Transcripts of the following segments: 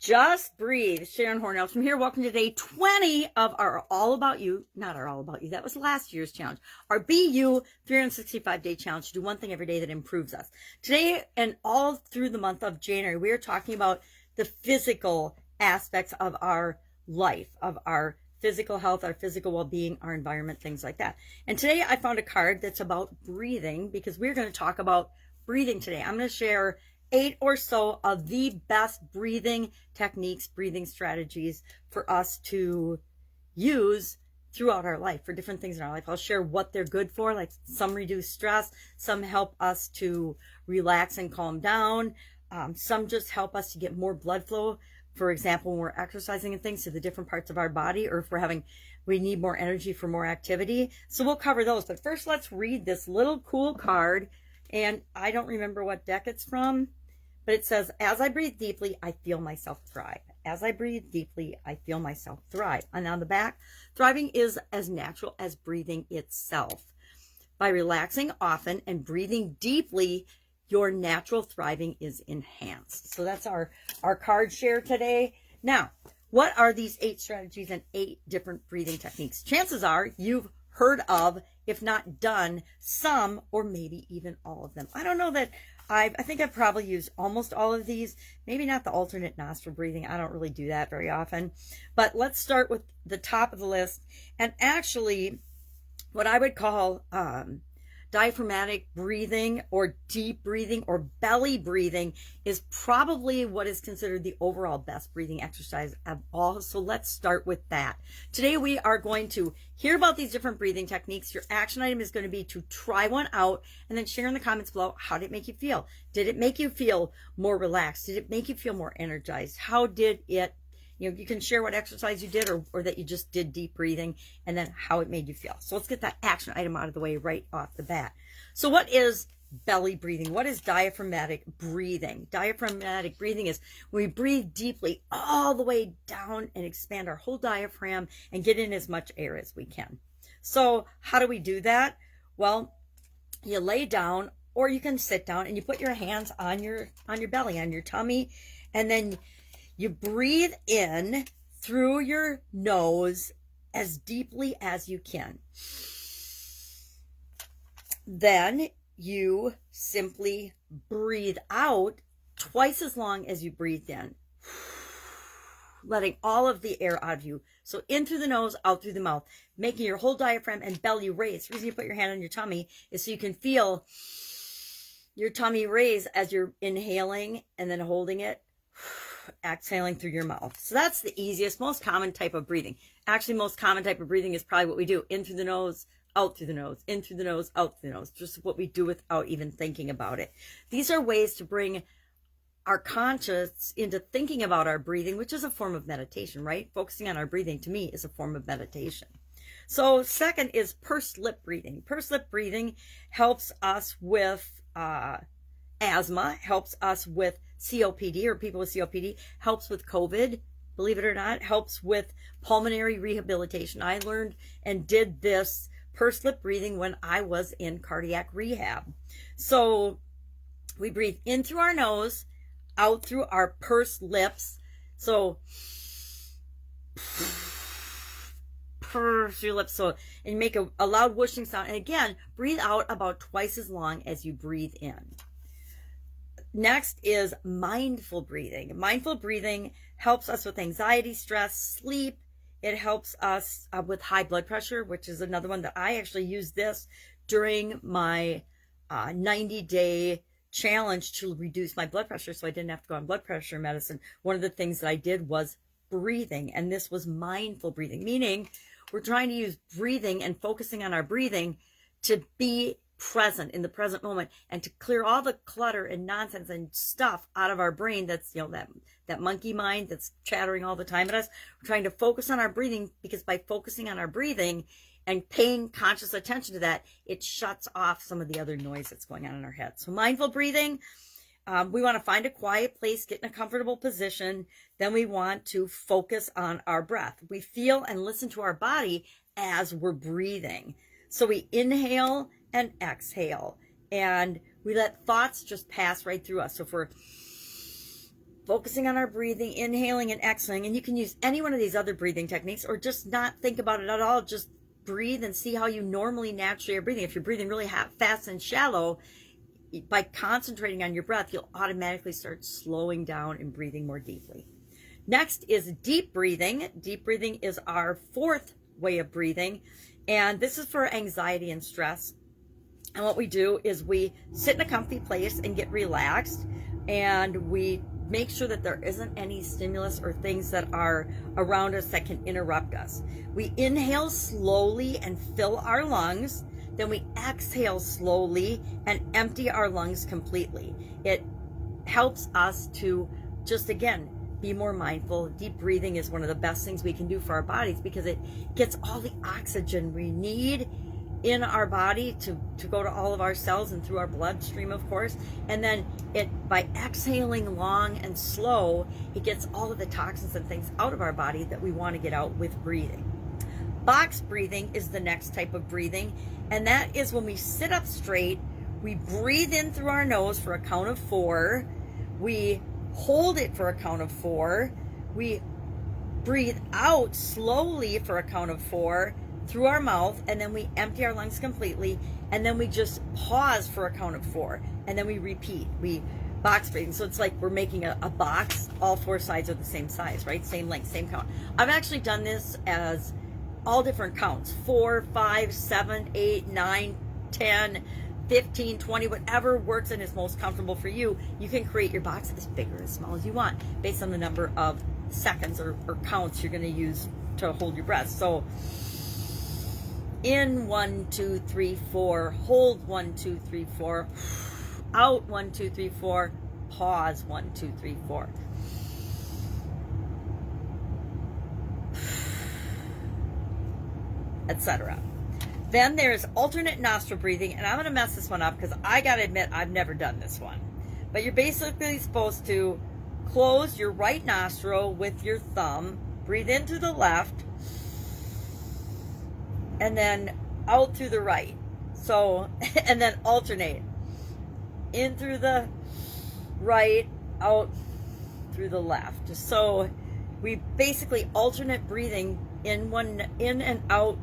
Just breathe. Sharon Horne-Ellstrom here. Welcome to day 20 of our All About You, not our All About You, that was last year's challenge, our BU 365-day challenge to do one thing every day that improves us. Today and all through the month of January, we are talking about the physical aspects of our life, of our physical health, our physical well-being, our environment, things like that. And today I found a card that's about breathing because we're going to talk about breathing today. I'm going to share 8 or so of the best breathing techniques, breathing strategies for us to use throughout our life for different things in our life. I'll share what they're good for, like some reduce stress, some help us to relax and calm down, some just help us to get more blood flow. For example, when we're exercising and things to the different parts of our body, or if we need more energy for more activity. So we'll cover those. But first, let's read this little cool card. And I don't remember what deck it's from, but it says, as I breathe deeply, I feel myself thrive. As I breathe deeply, I feel myself thrive. And on the back, thriving is as natural as breathing itself. By relaxing often and breathing deeply, your natural thriving is enhanced. So that's our card share today. Now, what are these 8 strategies and 8 different breathing techniques? Chances are you've heard of, if not done, some or maybe even all of them. I don't know that I think I've probably used almost all of these, maybe not the alternate nostril breathing. I don't really do that very often. But let's start with the top of the list. And actually, what I would call diaphragmatic breathing or deep breathing or belly breathing is probably what is considered the overall best breathing exercise of all. So let's start with that. Today we are going to hear about these different breathing techniques. Your action item is going to be to try one out and then share in the comments below, how did it make you feel? Did it make you feel more relaxed? Did it make you feel more energized? How did it, you can share what exercise you did or that you just did deep breathing and then how it made you feel. So let's get that action item out of the way right off the bat. So what is belly breathing? What is diaphragmatic breathing? Diaphragmatic breathing is when we breathe deeply all the way down and expand our whole diaphragm and get in as much air as we can. So how do we do that? Well, you lay down or you can sit down and you put your hands on your belly, on your tummy, and then you breathe in through your nose as deeply as you can. Then you simply breathe out twice as long as you breathed in, letting all of the air out of you. So in through the nose, out through the mouth, making your whole diaphragm and belly raise. The reason you put your hand on your tummy is so you can feel your tummy raise as you're inhaling and then holding it, exhaling through your mouth. So that's the easiest, most common type of breathing. Actually, most common type of breathing is probably what we do. In through the nose, out through the nose, in through the nose, out through the nose. Just what we do without even thinking about it. These are ways to bring our conscious into thinking about our breathing, which is a form of meditation, right? Focusing on our breathing, to me, is a form of meditation. So second is pursed lip breathing. Pursed lip breathing helps us with asthma, helps us with COPD, or people with COPD, helps with COVID, believe it or not, helps with pulmonary rehabilitation. I learned and did this pursed lip breathing when I was in cardiac rehab. So we breathe in through our nose, out through our pursed lips. So purse your lips, so, and make a loud whooshing sound. And again, breathe out about twice as long as you breathe in. Next is mindful breathing. Mindful breathing helps us with anxiety, stress, sleep. It helps us with high blood pressure, which is another one that I actually used this during my 90-day challenge to reduce my blood pressure so I didn't have to go on blood pressure medicine. One of the things that I did was breathing, and this was mindful breathing, meaning we're trying to use breathing and focusing on our breathing to be present in the present moment and to clear all the clutter and nonsense and stuff out of our brain that's, that monkey mind that's chattering all the time at us. We're trying to focus on our breathing, because by focusing on our breathing and paying conscious attention to that, it shuts off some of the other noise that's going on in our head. So mindful breathing, we want to find a quiet place, get in a comfortable position. Then we want to focus on our breath. We feel and listen to our body as we're breathing. So we inhale and exhale, and we let thoughts just pass right through us. So if we're focusing on our breathing, inhaling and exhaling. And you can use any one of these other breathing techniques or just not think about it at all. Just breathe and see how you normally naturally are breathing. If you're breathing really fast and shallow, by concentrating on your breath, you'll automatically start slowing down and breathing more deeply. Next is deep breathing. Deep breathing is our fourth way of breathing, and this is for anxiety and stress. And what we do is we sit in a comfy place and get relaxed, and we make sure that there isn't any stimulus or things that are around us that can interrupt us. We inhale slowly and fill our lungs. Then we exhale slowly and empty our lungs completely. It helps us to just, again, be more mindful. Deep breathing is one of the best things we can do for our bodies because it gets all the oxygen we need in our body to go to all of our cells and through our bloodstream, of course. And then by exhaling long and slow, it gets all of the toxins and things out of our body that we want to get out with breathing. Box breathing is the next type of breathing, and that is when we sit up straight, we breathe in through our nose for a count of 4, we hold it for a count of 4, we breathe out slowly for a count of 4 through our mouth, and then we empty our lungs completely, and then we just pause for a count of 4, and then we repeat. We box breathing. So it's like we're making a box. All 4 sides are the same size, right? Same length, same count. I've actually done this as all different counts: 4, 5, 7, 8, 9, 10, 15, 20, whatever works and is most comfortable for you. You can create your box as big or as small as you want based on the number of seconds or counts you're going to use to hold your breath. So in 1, 2, 3, 4, hold 1, 2, 3, 4, out 1, 2, 3, 4, pause 1, 2, 3, 4. Etc. Then there's alternate nostril breathing, and I'm going to mess this one up because I got to admit I've never done this one. But you're basically supposed to close your right nostril with your thumb, breathe in through the left, and then out through the right. So, and then alternate. In through the right, out through the left. So we basically alternate breathing in and out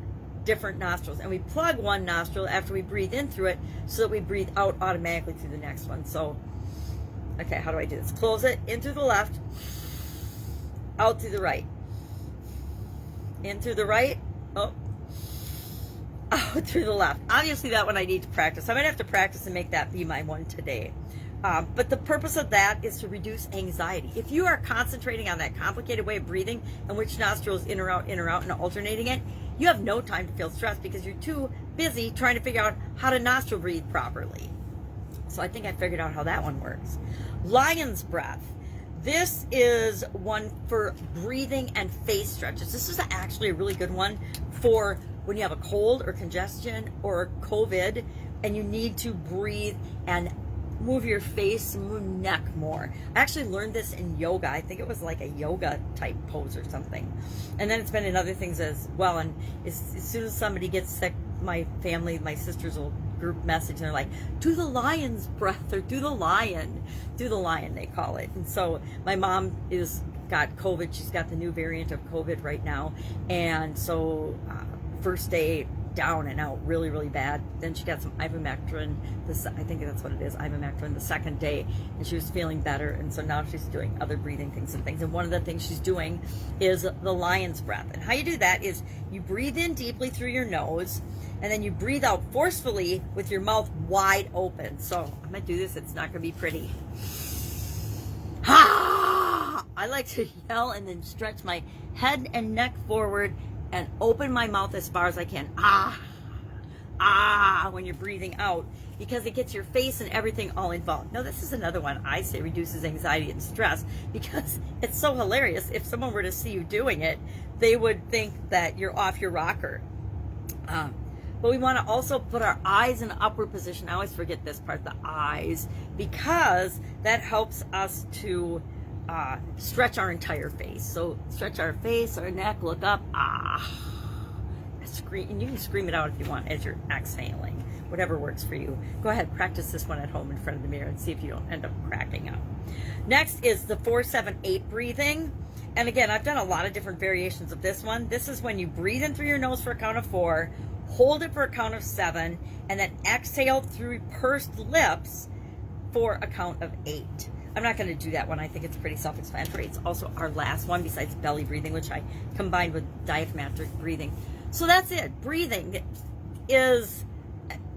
different nostrils, and we plug one nostril after we breathe in through it so that we breathe out automatically through the next one. So, okay, how do I do this? Close it, in through the left, out through the right. In through the right, oh, out through the left. Obviously that one I need to practice. I might have to practice and make that be my one today. But the purpose of that is to reduce anxiety. If you are concentrating on that complicated way of breathing and which nostril is in or out, and alternating it, you have no time to feel stressed because you're too busy trying to figure out how to nostril breathe properly. So I think I figured out how that one works. Lion's breath. This is one for breathing and face stretches. This is actually a really good one for when you have a cold or congestion or COVID and you need to breathe and move your face, move neck more. I actually learned this in yoga. I think it was like a yoga type pose or something. And then it's been in other things as well. And as soon as somebody gets sick, my family, my sisters will group message and they're like, do the lion's breath or do the lion they call it. And so my mom got COVID. She's got the new variant of COVID right now. And so first day down and out really, really bad. Then she got some ivermectin. I think that's what it is, ivermectin, the second day, and she was feeling better. And so now she's doing other breathing things and things. And one of the things she's doing is the lion's breath. And how you do that is you breathe in deeply through your nose, and then you breathe out forcefully with your mouth wide open. So I'm gonna do this. It's not gonna be pretty. Ha! I like to yell and then stretch my head and neck forward and open my mouth as far as I can. When you're breathing out, because it gets your face and everything all involved. Now, this is another one I say reduces anxiety and stress because it's so hilarious. If someone were to see you doing it, they would think that you're off your rocker. But we want to also put our eyes in an upward position. I always forget this part, the eyes, because that helps us to stretch our entire face. So stretch our face, our neck, look up, scream, and you can scream it out if you want as you're exhaling. whatever works for you. Go ahead, practice this one at home in front of the mirror and see if you don't end up cracking up. Next is the 4-7-8 breathing. And again, I've done a lot of different variations of this one. This is when you breathe in through your nose for a count of 4, hold it for a count of 7, and then exhale through pursed lips for a count of 8. I'm not going to do that one. I think it's pretty self-explanatory. It's also our last one besides belly breathing, which I combined with diaphragmatic breathing. So that's it. Breathing is,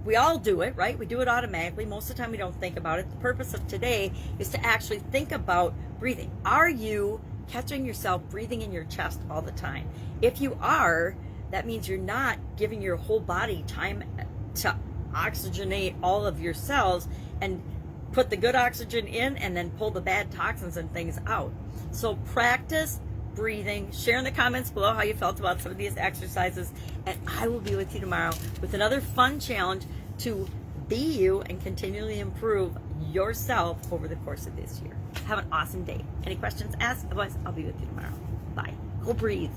we all do it, right? We do it automatically. Most of the time we don't think about it. The purpose of today is to actually think about breathing. Are you catching yourself breathing in your chest all the time? If you are, that means you're not giving your whole body time to oxygenate all of your cells and put the good oxygen in and then pull the bad toxins and things out. So practice breathing. Share in the comments below how you felt about some of these exercises, and I will be with you tomorrow with another fun challenge to be you and continually improve yourself over the course of this year. Have an awesome day. Any questions, ask. Otherwise, I'll be with you tomorrow. Bye. Go breathe.